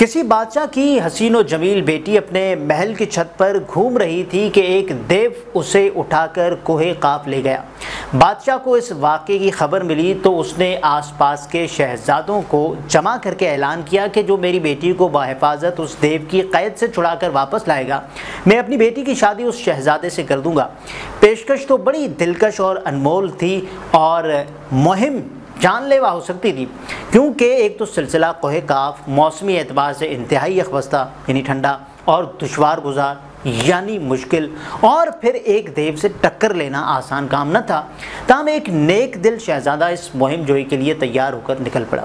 کسی بادشاہ کی حسین و جمیل بیٹی اپنے محل کی چھت پر گھوم رہی تھی کہ ایک دیو اسے اٹھا کر کوہ قاف لے گیا۔ بادشاہ کو اس واقعے کی خبر ملی تو اس نے آس پاس کے شہزادوں کو جمع کر کے اعلان کیا کہ جو میری بیٹی کو بحفاظت اس دیو کی قید سے چھڑا کر واپس لائے گا، میں اپنی بیٹی کی شادی اس شہزادے سے کر دوں گا۔ پیشکش تو بڑی دلکش اور انمول تھی اور مہم جان لیوا ہو سکتی تھی، کیونکہ ایک تو سلسلہ کوہ قاف موسمی اعتبار سے انتہائی یخبستہ یعنی ٹھنڈا اور دشوار گزار یعنی مشکل، اور پھر ایک دیو سے ٹکر لینا آسان کام نہ تھا۔ تاہم ایک نیک دل شہزادہ اس مہم جوئی کے لیے تیار ہو کر نکل پڑا۔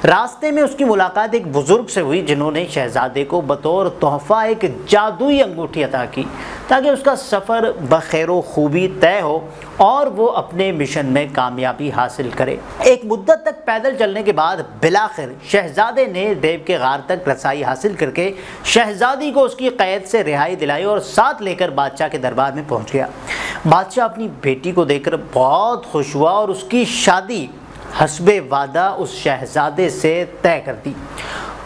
راستے میں اس کی ملاقات ایک بزرگ سے ہوئی جنہوں نے شہزادے کو بطور تحفہ ایک جادوئی انگوٹھی عطا کی تاکہ اس کا سفر بخیر و خوبی طے ہو اور وہ اپنے مشن میں کامیابی حاصل کرے۔ ایک مدت تک پیدل چلنے کے بعد بالآخر شہزادے نے دیو کے غار تک رسائی حاصل کر کے شہزادی کو اس کی قید سے رہائی دلائی اور ساتھ لے کر بادشاہ کے دربار میں پہنچ گیا۔ بادشاہ اپنی بیٹی کو دیکھ کر بہت خوش ہوا اور اس کی شادی حسب وعدہ اس شہزادے سے طے کر دی۔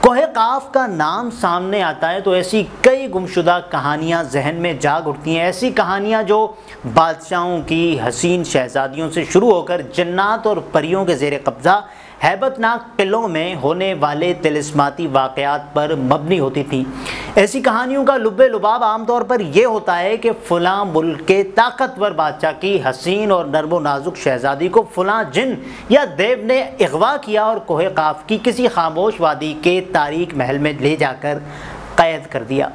کوہ قاف کا نام سامنے آتا ہے تو ایسی کئی گمشدہ کہانیاں ذہن میں جاگ اٹھتی ہیں، ایسی کہانیاں جو بادشاہوں کی حسین شہزادیوں سے شروع ہو کر جنات اور پریوں کے زیر قبضہ ہیبت ناک قلعوں میں ہونے والے طلسماتی واقعات پر مبنی ہوتی تھیں۔ ایسی کہانیوں کا لب لباب عام طور پر یہ ہوتا ہے کہ فلاں ملک کے طاقتور بادشاہ کی حسین اور نرم و نازک شہزادی کو فلاں جن یا دیو نے اغوا کیا اور کوہ قاف کی کسی خاموش وادی کے تاریک محل میں لے جا کر قید کر دیا۔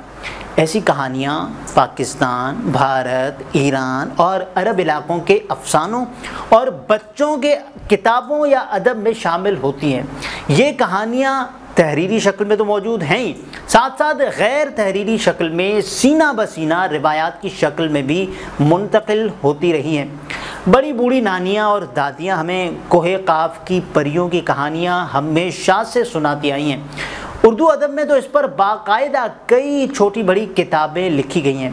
ایسی کہانیاں پاکستان، بھارت، ایران اور عرب علاقوں کے افسانوں اور بچوں کے کتابوں یا ادب میں شامل ہوتی ہیں۔ یہ کہانیاں تحریری شکل میں تو موجود ہیں ہی، ساتھ ساتھ غیر تحریری شکل میں سینہ بسینہ روایات کی شکل میں بھی منتقل ہوتی رہی ہیں۔ بڑی بوڑھی نانیاں اور دادیاں ہمیں کوہ قاف کی پریوں کی کہانیاں ہمیشہ سے سناتی آئی ہیں۔ اردو ادب میں تو اس پر باقاعدہ کئی چھوٹی بڑی کتابیں لکھی گئی ہیں۔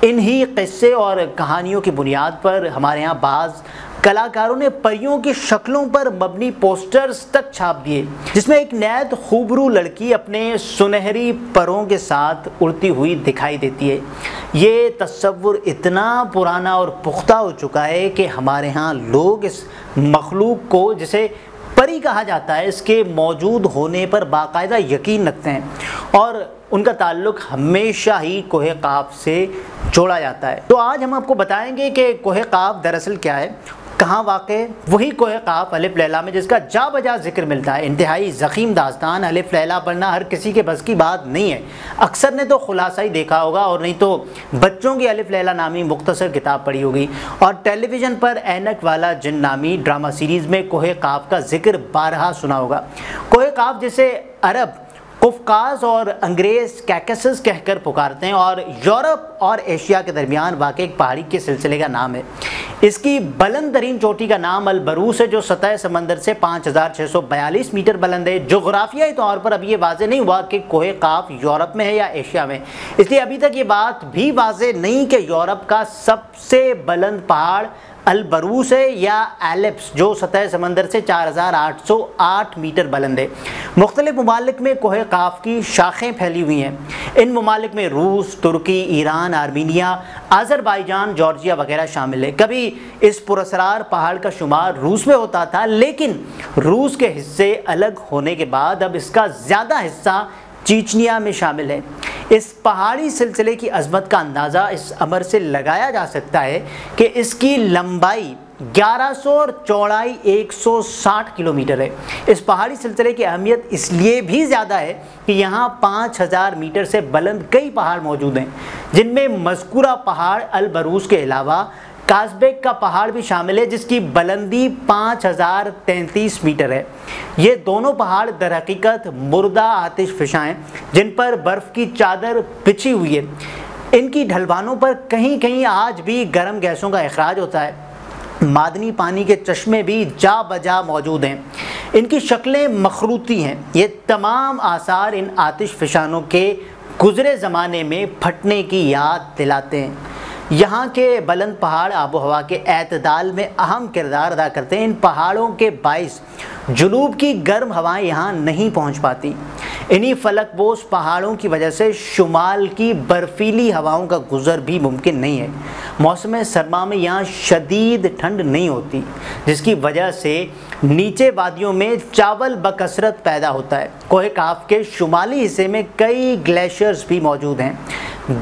انہی قصے اور کہانیوں کی بنیاد پر ہمارے ہاں بعض کلاکاروں نے پریوں کی شکلوں پر مبنی پوسٹرز تک چھاپ دیے، جس میں ایک نہایت خوبرو لڑکی اپنے سنہری پروں کے ساتھ اڑتی ہوئی دکھائی دیتی ہے۔ یہ تصور اتنا پرانا اور پختہ ہو چکا ہے کہ ہمارے ہاں لوگ اس مخلوق کو، جسے پری کہا جاتا ہے، اس کے موجود ہونے پر باقاعدہ یقین رکھتے ہیں اور ان کا تعلق ہمیشہ ہی کوہ قاف سے جوڑا جاتا ہے۔ تو آج ہم آپ کو بتائیں گے کہ کوہ قاف دراصل کیا ہے، کہاں واقع ہے۔ وہی کوہ قاف الف لیلا میں جس کا جا بجا ذکر ملتا ہے۔ انتہائی ضخیم داستان، الف لیلا پڑھنا ہر کسی کے بس کی بات نہیں ہے۔ اکثر نے تو خلاصہ ہی دیکھا ہوگا اور نہیں تو بچوں کی الف لیلا نامی مختصر کتاب پڑھی ہوگی، اور ٹیلی ویژن پر اینک والا جن نامی ڈرامہ سیریز میں کوہ قاف کا ذکر بارہا سنا ہوگا۔ کوہ قاف جسے عرب قفقاز اور انگریز کیکسس کہہ کر پکارتے ہیں اور یورپ اور ایشیا کے درمیان واقع ایک پہاڑی کے سلسلے کا نام ہے۔ اس کی بلند ترین چوٹی کا نام البروس ہے، جو سطح سمندر سے 5642 میٹر بلند ہے۔ جغرافیائی طور پر اب یہ واضح نہیں ہوا کہ کوہ قاف یورپ میں ہے یا ایشیا میں، اس لیے ابھی تک یہ بات بھی واضح نہیں کہ یورپ کا سب سے بلند پہاڑ البروس ہے یا ایلپس، جو سطح سمندر سے 4808 میٹر بلند ہے۔ مختلف ممالک میں کوہ قاف کی شاخیں پھیلی ہوئی ہیں۔ ان ممالک میں روس، ترکی، ایران، آرمینیا، آذربائیجان، جارجیا وغیرہ شامل ہے۔ کبھی اس پراسرار پہاڑ کا شمار روس میں ہوتا تھا، لیکن روس کے حصے الگ ہونے کے بعد اب اس کا زیادہ حصہ چیچنیا میں شامل ہے۔ اس پہاڑی سلسلے کی عظمت کا اندازہ اس امر سے لگایا جا سکتا ہے کہ اس کی لمبائی 1100 اور چوڑائی 160 کلومیٹر ہے۔ اس پہاڑی سلسلے کی اہمیت اس لیے بھی زیادہ ہے کہ یہاں 5000 میٹر سے بلند کئی پہاڑ موجود ہیں، جن میں مذکورہ پہاڑ البروس کے علاوہ کازبیک کا پہاڑ بھی شامل ہے، جس کی بلندی 5033 میٹر ہے۔ یہ دونوں پہاڑ در حقیقت مردہ آتش فشاں ہیں، جن پر برف کی چادر بچھی ہوئی ہے۔ ان کی ڈھلوانوں پر کہیں کہیں آج بھی گرم گیسوں کا اخراج ہوتا ہے۔ معدنی پانی کے چشمے بھی جا بجا موجود ہیں۔ ان کی شکلیں مخروطی ہیں۔ یہ تمام آثار ان آتش فشانوں کے گزرے زمانے میں پھٹنے کی یاد دلاتے ہیں۔ یہاں کے بلند پہاڑ آب و ہوا کے اعتدال میں اہم کردار ادا کرتے ہیں۔ ان پہاڑوں کے باعث جنوب کی گرم ہوائیں یہاں نہیں پہنچ پاتی۔ انہی فلک بوس پہاڑوں کی وجہ سے شمال کی برفیلی ہواؤں کا گزر بھی ممکن نہیں ہے۔ موسم سرما میں یہاں شدید ٹھنڈ نہیں ہوتی، جس کی وجہ سے نیچے وادیوں میں چاول بکثرت پیدا ہوتا ہے۔ کوہ کاف کے شمالی حصے میں کئی گلیشیئرز بھی موجود ہیں۔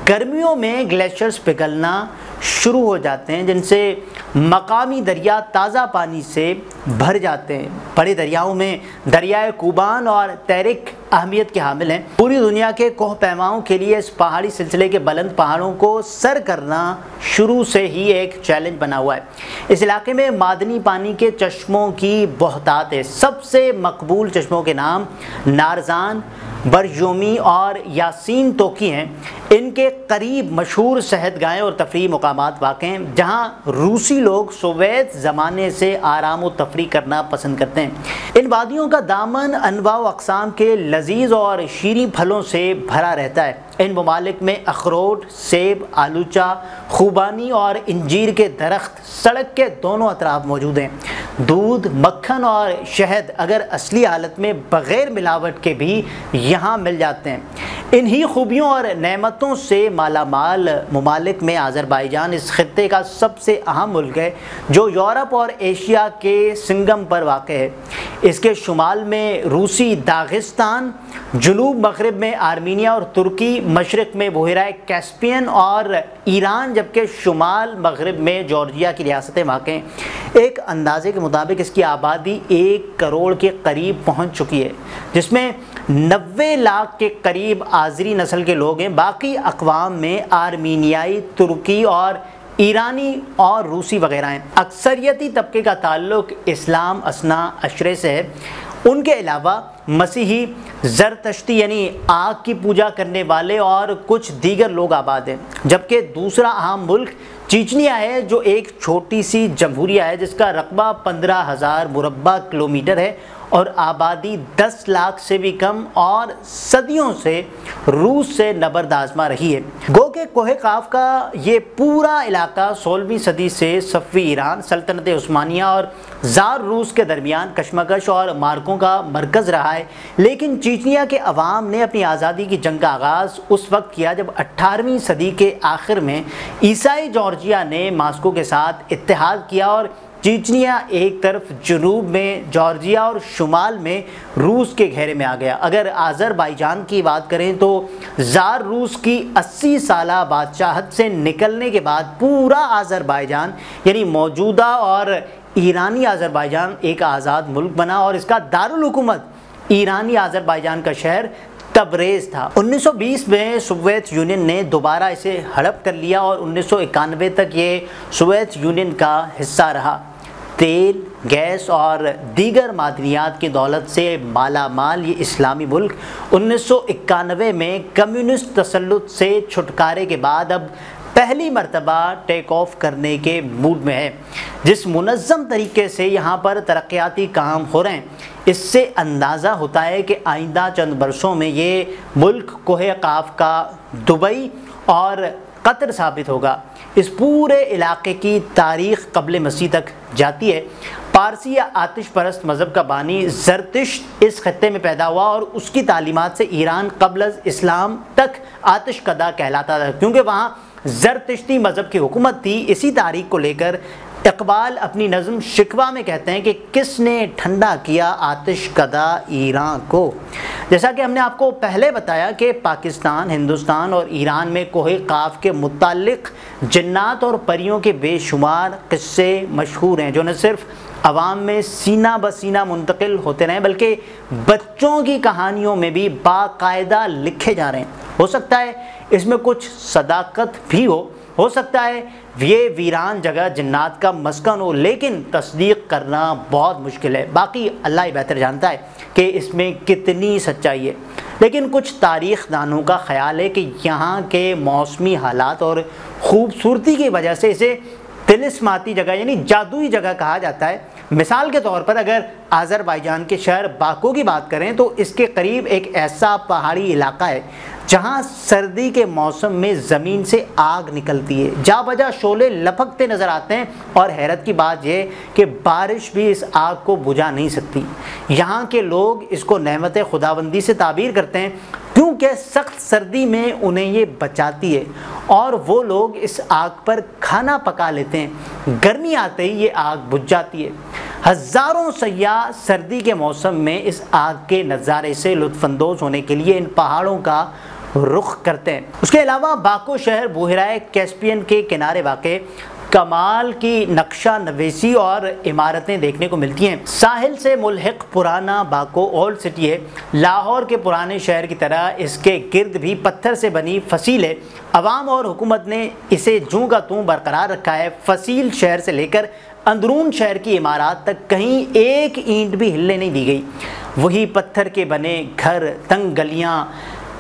گرمیوں میں گلیشیئرز پگھلنا شروع ہو جاتے ہیں، جن سے مقامی دریا تازہ پانی سے بھر جاتے ہیں۔ بڑے دریاؤں میں دریائے کوبان اور تیرک اہمیت کے حامل ہیں۔ پوری دنیا کے کوہ پیماؤں کے لیے اس پہاڑی سلسلے کے بلند پہاڑوں کو سر کرنا شروع سے ہی ایک چیلنج بنا ہوا ہے۔ اس علاقے میں معدنی پانی کے چشموں کی بہتات ہے۔ سب سے مقبول چشموں کے نام نارزان، برجومی اور یاسین توکی ہیں۔ ان کے قریب مشہور صحت گاہیں اور تفریحی مقامات واقع ہیں، جہاں روسی لوگ سوویت زمانے سے آرام و تفریح کرنا پسند کرتے ہیں۔ ان وادیوں کا دامن انواع و اقسام کے لذیذ اور شیریں پھلوں سے بھرا رہتا ہے۔ ان ممالک میں اخروٹ، سیب، آلوچہ، خوبانی اور انجیر کے درخت سڑک کے دونوں اطراف موجود ہیں۔ دودھ، مکھن اور شہد اگر اصلی حالت میں بغیر ملاوٹ کے بھی یہاں مل جاتے ہیں۔ انہی خوبیوں اور نعمتوں سے مالا مال ممالک میں آذربائیجان اس خطے کا سب سے اہم ملک ہے، جو یورپ اور ایشیا کے سنگم پر واقع ہے۔ اس کے شمال میں روسی داغستان، جنوب مغرب میں آرمینیا اور ترکی، مشرق میں بحیرہ کیسپین اور ایران، جبکہ شمال مغرب میں جارجیا کی ریاستیں واقع ہیں۔ ایک اندازے کے مطابق اس کی آبادی 1 کروڑ کے قریب پہنچ چکی ہے، جس میں 90 لاکھ کے قریب آذری نسل کے لوگ ہیں۔ باقی اقوام میں آرمینیائی، ترکی اور ایرانی اور روسی وغیرہ ہیں۔ اکثریتی طبقے کا تعلق اسلام اثنا عشرے سے ہے۔ ان کے علاوہ مسیحی، زرتشتی یعنی آگ کی پوجا کرنے والے اور کچھ دیگر لوگ آباد ہیں، جبکہ دوسرا اہم ملک چیچنیا ہے، جو ایک چھوٹی سی جمہوریہ ہے جس کا رقبہ 15,000 مربع کلومیٹر ہے اور آبادی 10 لاکھ سے بھی کم، اور صدیوں سے روس سے نبرد آزما رہی ہے۔ گو کہ کوہ قاف کا یہ پورا علاقہ 16ویں صدی سے صفوی ایران، سلطنت عثمانیہ اور زار روس کے درمیان کشمکش اور مارکوں کا مرکز رہا ہے، لیکن چیچنیا کے عوام نے اپنی آزادی کی جنگ کا آغاز اس وقت کیا جب 18ویں صدی کے آخر میں عیسائی جارجیا نے ماسکو کے ساتھ اتحاد کیا اور چیچنیا ایک طرف جنوب میں جارجیا اور شمال میں روس کے گھیرے میں آ گیا۔ اگر آذربائیجان کی بات کریں تو زار روس کی 80 سالہ بادشاہت سے نکلنے کے بعد پورا آذربائیجان یعنی موجودہ اور ایرانی آذربائیجان ایک آزاد ملک بنا، اور اس کا دارالحکومت ایرانی آذربائیجان کا شہر تبریز تھا۔ 1920 میں سوویت یونین نے دوبارہ اسے ہڑپ کر لیا اور 1991 تک یہ سوویت یونین کا حصہ رہا۔ تیل، گیس اور دیگر معدنیات کی دولت سے مالا مال یہ اسلامی ملک 1991 میں کمیونسٹ تسلط سے چھٹکارے کے بعد اب پہلی مرتبہ ٹیک آف کرنے کے موڈ میں ہے۔ جس منظم طریقے سے یہاں پر ترقیاتی کام ہو رہے ہیں، اس سے اندازہ ہوتا ہے کہ آئندہ چند برسوں میں یہ ملک کوہ قاف کا دبئی اور قطر ثابت ہوگا۔ اس پورے علاقے کی تاریخ قبل مسیح تک جاتی ہے۔ پارسی یا آتش پرست مذہب کا بانی زرتشت اس خطے میں پیدا ہوا اور اس کی تعلیمات سے ایران قبل از اسلام تک آتش کدہ کہلاتا تھا، کیونکہ وہاں زرتشتی مذہب کی حکومت تھی۔ اسی تاریخ کو لے کر اقبال اپنی نظم شکوہ میں کہتے ہیں کہ کس نے ٹھنڈا کیا آتش کدہ ایران کو۔ جیسا کہ ہم نے آپ کو پہلے بتایا کہ پاکستان، ہندوستان اور ایران میں کوہ قاف کے متعلق جنات اور پریوں کے بے شمار قصے مشہور ہیں، جو نہ صرف عوام میں سینہ بسینہ منتقل ہوتے رہے بلکہ بچوں کی کہانیوں میں بھی باقاعدہ لکھے جا رہے ہیں۔ ہو سکتا ہے اس میں کچھ صداقت بھی ہو سکتا ہے یہ ویران جگہ جنات کا مسکن ہو، لیکن تصدیق کرنا بہت مشکل ہے۔ باقی اللہ ہی بہتر جانتا ہے کہ اس میں کتنی سچائی ہے، لیکن کچھ تاریخ دانوں کا خیال ہے کہ یہاں کے موسمی حالات اور خوبصورتی کی وجہ سے اسے طلسماتی جگہ یعنی جادوئی جگہ کہا جاتا ہے۔ مثال کے طور پر اگر آذربائیجان کے شہر باکو کی بات کریں تو اس کے قریب ایک ایسا پہاڑی علاقہ ہے جہاں سردی کے موسم میں زمین سے آگ نکلتی ہے، جا بجا شعلے لپکتے نظر آتے ہیں، اور حیرت کی بات یہ کہ بارش بھی اس آگ کو بجھا نہیں سکتی۔ یہاں کے لوگ اس کو نعمت خداوندی سے تعبیر کرتے ہیں کیونکہ سخت سردی میں انہیں یہ بچاتی ہے، اور وہ لوگ اس آگ پر کھانا پکا لیتے ہیں، گرمی آتے ہی یہ آگ بجھ جاتی ہے۔ ہزاروں سیاح سردی کے موسم میں اس آگ کے نظارے سے لطف اندوز ہونے کے لیے ان پہاڑوں کا رخ کرتے ہیں۔ اس کے علاوہ باکو شہر بحیرہ کیسپیئن کے کنارے واقع کمال کی نقشہ نویسی اور عمارتیں دیکھنے کو ملتی ہیں۔ ساحل سے ملحق پرانا باکو اولڈ سٹی ہے۔ لاہور کے پرانے شہر کی طرح اس کے گرد بھی پتھر سے بنی فصیل ہے۔ عوام اور حکومت نے اسے جوں کا توں برقرار رکھا ہے۔ فصیل شہر سے لے کر اندرون شہر کی عمارات تک کہیں ایک اینٹ بھی ہلنے نہیں دی گئی۔ وہی پتھر کے بنے گھر، تنگ گلیاں،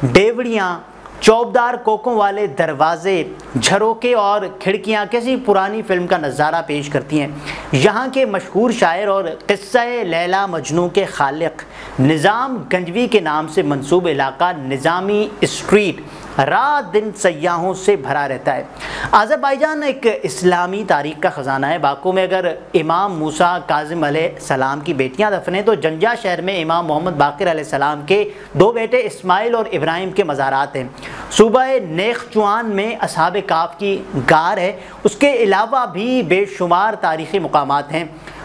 ڈیوڑیاں، چوبدار کوکوں والے دروازے، جھروکے اور کھڑکیاں کسی پرانی فلم کا نظارہ پیش کرتی ہیں۔ یہاں کے مشہور شاعر اور قصہ لیلا مجنوں کے خالق نظام گنجوی کے نام سے منسوب علاقہ نظامی اسٹریٹ رات دن سیاحوں سے بھرا رہتا ہے۔ آذربائیجان ایک اسلامی تاریخ کا خزانہ ہے۔ باکو میں اگر امام موسیٰ کاظم علیہ السلام کی بیٹیاں دفن ہیں تو جنجا شہر میں امام محمد باقر علیہ السلام کے 2 بیٹے اسماعیل اور ابراہیم کے مزارات ہیں۔ صوبہ نیختچوان میں اصحاب کہف کی غار ہے۔ اس کے علاوہ بھی بے شمار تاریخی مقامات ہیں۔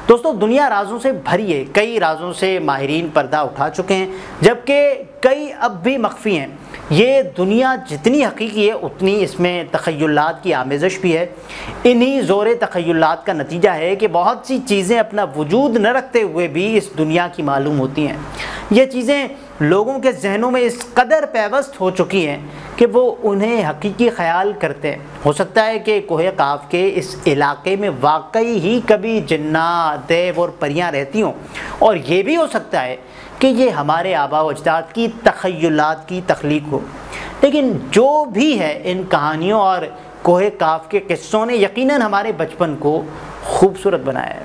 دوستو، دنیا رازوں سے بھری ہے۔ کئی رازوں سے ماہرین پردہ اٹھا چکے ہیں، جبکہ کئی اب بھی مخفی ہیں۔ یہ دنیا جتنی حقیقی ہے اتنی اس میں تخیلات کی آمیزش بھی ہے۔ انہی زور تخیلات کا نتیجہ ہے کہ بہت سی چیزیں اپنا وجود نہ رکھتے ہوئے بھی اس دنیا کی معلوم ہوتی ہیں۔ یہ چیزیں لوگوں کے ذہنوں میں اس قدر پیوست ہو چکی ہیں کہ وہ انہیں حقیقی خیال کرتے ہیں۔ ہو سکتا ہے کہ کوہ قاف کے اس علاقے میں واقعی ہی کبھی جنات، دیو اور پریاں رہتی ہوں، اور یہ بھی ہو سکتا ہے کہ یہ ہمارے آباء و اجداد کی تخیلات کی تخلیق ہو۔ لیکن جو بھی ہے، ان کہانیوں اور کوہ قاف کے قصوں نے یقیناً ہمارے بچپن کو خوبصورت بنایا ہے۔